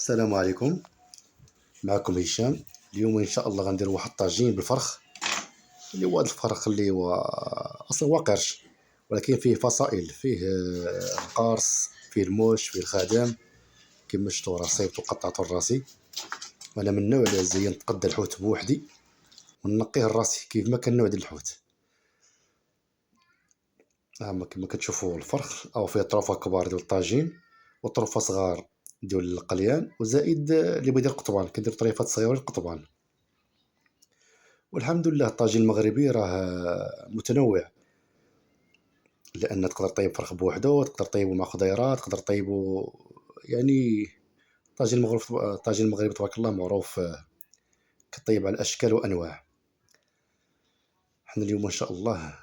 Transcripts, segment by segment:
السلام عليكم. معكم هشام. اليوم ان شاء الله غندير واحد الطاجين بالفرخ، اللي هو هذا الفرخ اللي هو اصلا هو قرش، ولكن فيه فصائل، فيه القارص، فيه الموش، فيه الخدم. كما شفتوا راه صيبت وقطعت الراسي. وانا من النوع اللي زي نتقدى الحوت بوحدي ونقيه الراسي كيف ما كان نوع ديال الحوت. كما كتشوفوا الفرخ او فيه طروفه كبار ديال الطاجين وطروفه صغار ديال القليان، وزائد اللي بغى يدير قطبان كندير طريفات صغيره للقطبان. والحمد لله الطاجين المغربي راه متنوع، لان تقدر طيب فرخ بوحدو، تقدر طيبو مع خضيرات، تقدر طيبو يعني. الطاجين المغربي تبارك الله معروف، كطيب على اشكال وانواع. حنا اليوم ان شاء الله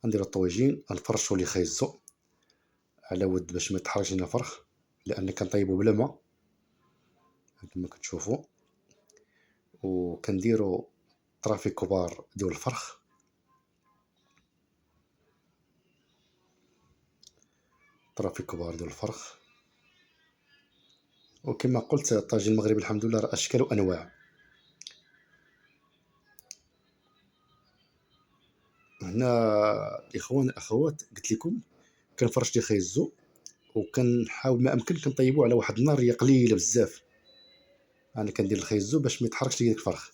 غنديرو الطويجين، غنفرشو لي خيزو على ود باش ما يتحرقش لنا الفرخ، لان كنطيبو بلا ما كما كتشوفوا. وكنديرو طرافي كبار ديال الفرخ، طرافي كبار ديال الفرخ. وكما قلت الطاجين المغربي الحمد لله راه اشكال وانواع. هنا الاخوان الاخوات قلت لكم كنفرش لي خيزو، وكنحاول ما امكن كنطيبوه على واحد النار هي قليله بزاف. انا كندير الخيزو باش ما يتحرقش لي داك الفرخ،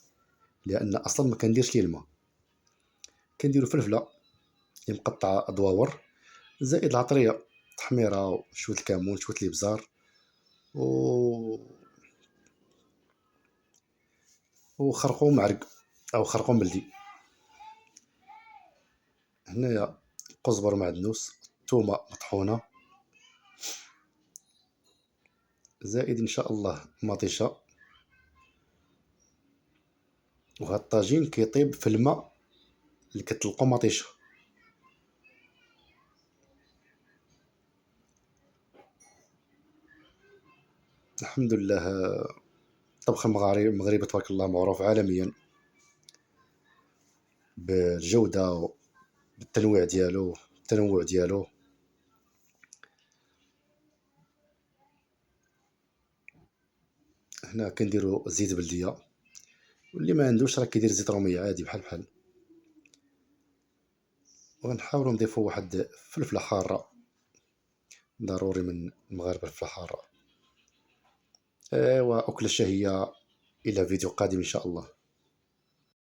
لان اصلا ما كنديرش ليه الماء. كنديروا فلفله اللي مقطعه ادواور، زائد العطريه، تحميره وشويه الكمون شويه الابزار و... وخرقوم معرق او خرقوم بلدي. هنايا قزبر معدنوس، ثومه مطحونه، زائد ان شاء الله مطيشه. وهذا الطاجين كيطيب في الماء اللي كتلقوا مطيشه. الحمد لله الطبخ المغربي تبارك الله معروف عالميا بالجوده، التنوع ديالو. هنا كنديروا زيت بلديه، واللي ما عندوش راه كيدير زيت روميه عادي بحال بحال. وغنحاولوا نضيفوا واحد فلفله حاره، ضروري من المغاربه الفلفله حاره. ايوا اكله شهيه. الى فيديو قادم ان شاء الله.